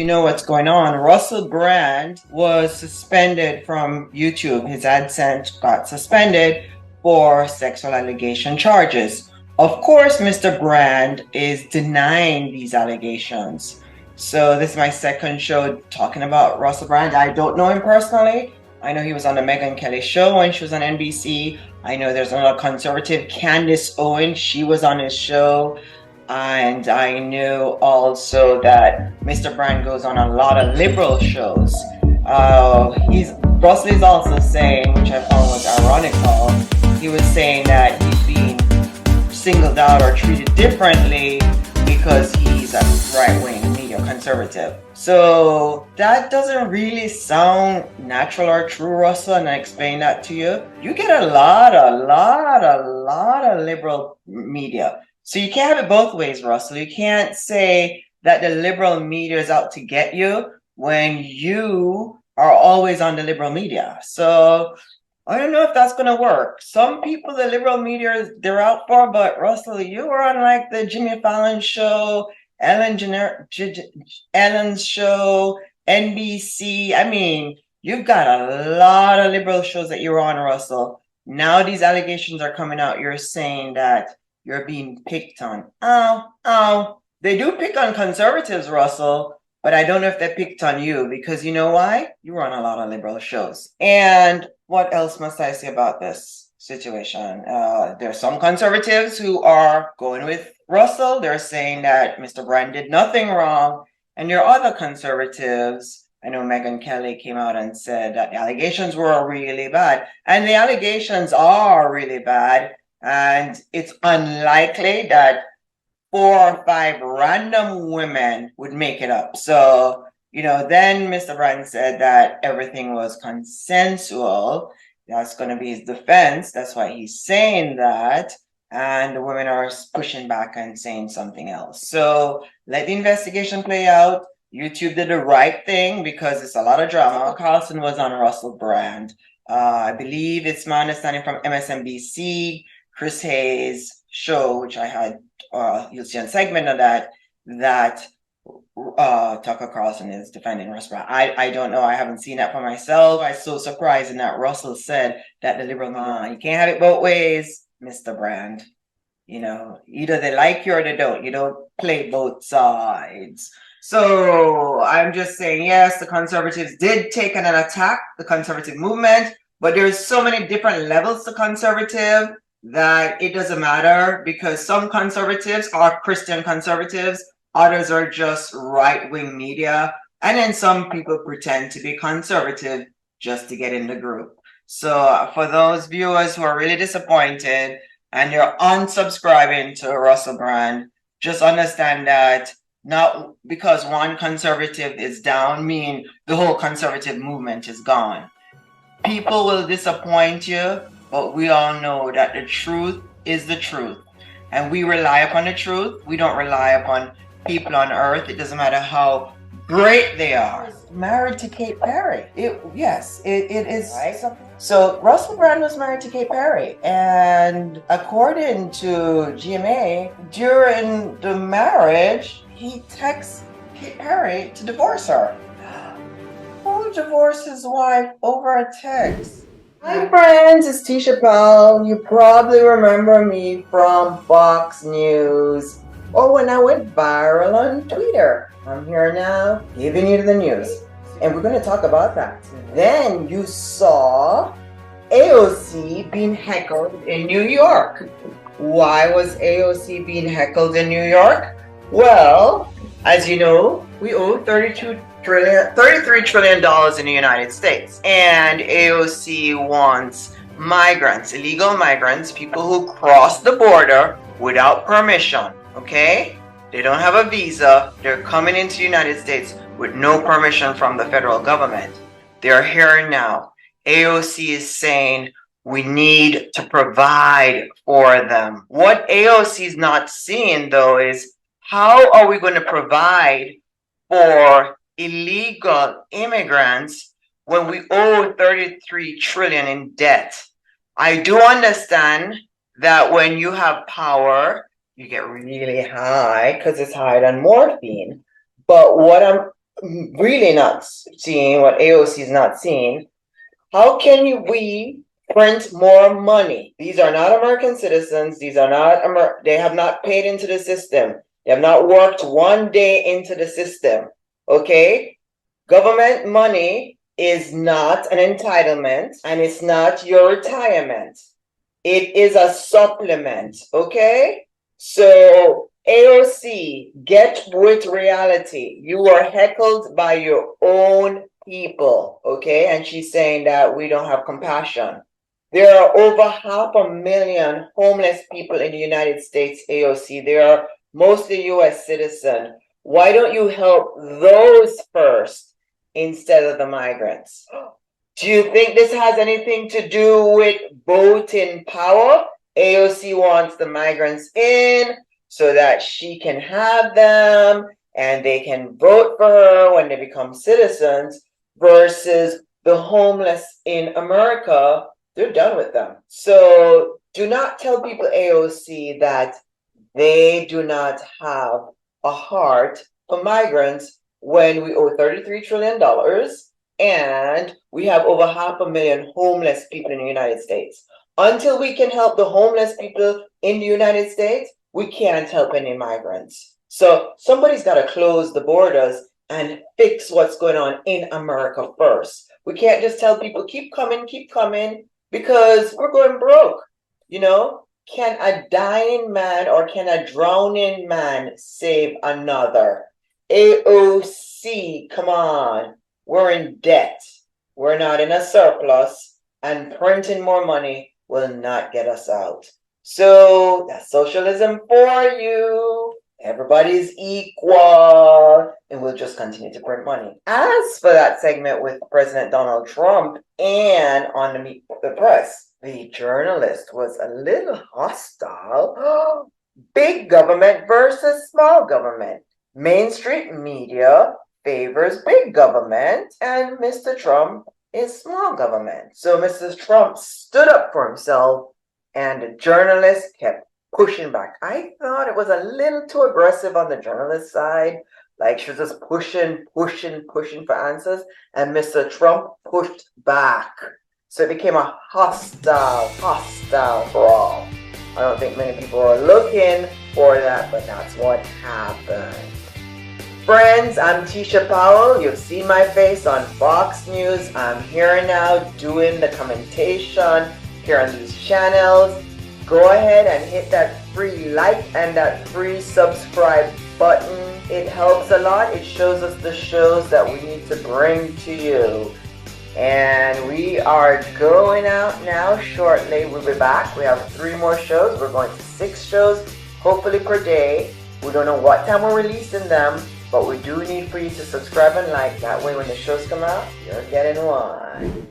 know what's going on. Russell Brand was suspended from YouTube. His AdSense got suspended for sexual allegation charges. Of course, Mr. Brand is denying these allegations. So this is my second show talking about Russell Brand. I don't know him personally. I know he was on the Megyn Kelly show when she was on NBC. I know there's another conservative, Candace Owens. She was on his show. And I knew also that Mr. Brand goes on a lot of liberal shows. Russell is also saying, which I found was ironical, he was saying that he's being singled out or treated differently because he's a right-wing media conservative. So that doesn't really sound natural or true, Russell, and I explained that to you. You get a lot of liberal media. So you can't have it both ways, Russell. You can't say that the liberal media is out to get you when you are always on the liberal media. So I don't know if that's going to work. Some people, the liberal media, they're out for, but Russell, you were on like the Jimmy Fallon show, Ellen's show, NBC. I mean, you've got a lot of liberal shows that you're on, Russell. Now these allegations are coming out. You're saying that you're being picked on. Oh, they do pick on conservatives, Russell, but I don't know if they picked on you because you know why? You run a lot of liberal shows. And what else must I say about this situation? There are some conservatives who are going with Russell. They're saying that Mr. Brand did nothing wrong. And there are other conservatives. I know Megyn Kelly came out and said that the allegations were really bad. And the allegations are really bad. And it's unlikely that 4 or 5 random women would make it up. So, then Mr. Brand said that everything was consensual. That's going to be his defense. That's why he's saying that. And the women are pushing back and saying something else. So let the investigation play out. YouTube did the right thing because it's a lot of drama. Carlson was on Russell Brand. I believe it's my understanding from MSNBC. Chris Hayes' show, which I had, you'll see a segment of that Tucker Carlson is defending Russell Brand. I don't know. I haven't seen that for myself. I was so surprised in that Russell said that the liberal media, you can't have it both ways, Mr. Brand. Either they like you or they don't. You don't play both sides. So I'm just saying, yes, the conservatives did take an attack, the conservative movement, but there's so many different levels to conservative that it doesn't matter because some conservatives are Christian conservatives, others are just right-wing media, and then some people pretend to be conservative just to get in the group. So for those viewers who are really disappointed and you're unsubscribing to Russell Brand, just understand that not because one conservative is down mean the whole conservative movement is gone. People will disappoint you, but we all know that the truth is the truth. And we rely upon the truth. We don't rely upon people on earth. It doesn't matter how great they are. Married to Katy Perry. It is. Right? So Russell Brand was married to Katy Perry. And according to GMA, during the marriage, he texts Katy Perry to divorce her. Who divorced his wife over a text? Hi friends, it's Tisha Powell. You probably remember me from Fox News or when I went viral on Twitter. I'm here now giving you the news and we're going to talk about that. Then you saw AOC being heckled in New York. Why was AOC being heckled in New York? Well, as you know, we owe $33 trillion in the United States. And AOC wants migrants, illegal migrants, people who cross the border without permission, okay? They don't have a visa. They're coming into the United States with no permission from the federal government. They're here now. AOC is saying we need to provide for them. What AOC is not seeing, though, is how are we going to provide for illegal immigrants when we owe 33 trillion in debt? I do understand that when you have power, you get really high because it's higher than morphine. But what I'm really not seeing, what AOC is not seeing, how can we print more money? These are not American citizens. These are not, they have not paid into the system. They have not worked one day into the system. Okay? Government money is not an entitlement and it's not your retirement. It is a supplement. Okay? So AOC, get with reality. You were heckled by your own people, okay? And she's saying that we don't have compassion. There are over 500,000 homeless people in the United States, AOC. They are mostly US citizens. Why don't you help those first instead of the migrants? Do you think this has anything to do with voting power? AOC wants the migrants in so that she can have them and they can vote for her when they become citizens, versus the homeless in America. They're done with them. So do not tell people, AOC, that they do not have a heart for migrants when we owe $33 trillion and we have over 500,000 homeless people in the United States. Until we can help the homeless people in the United States, we can't help any migrants. So somebody's got to close the borders and fix what's going on in America first. We can't just tell people, keep coming, because we're going broke. You know, can a dying man or can a drowning man save another? AOC, come on. We're in debt. We're not in a surplus, and printing more money will not get us out. So that's socialism for you. Everybody's equal, and we'll just continue to print money. As for that segment with President Donald Trump and on the Meet the Press, the journalist was a little hostile. Big government versus small government. Mainstream media favors big government, and Mr. Trump is small government. So Mr. Trump stood up for himself, and the journalist kept pushing back. I thought it was a little too aggressive on the journalist side. Like she was just pushing for answers, and Mr. Trump pushed back. So it became a hostile brawl. I don't think many people are looking for that, but that's what happened. Friends, I'm Tisha Powell. You've seen my face on Fox News. I'm here now doing the commentation here on these channels. Go ahead and hit that free like and that free subscribe button. It helps a lot. It shows us the shows that we need to bring to you. And we are going out now shortly. We'll be back. We have 3 more shows. We're going to 6 shows, hopefully per day. We don't know what time we're releasing them, but we do need for you to subscribe and like. That way when the shows come out, you're getting one.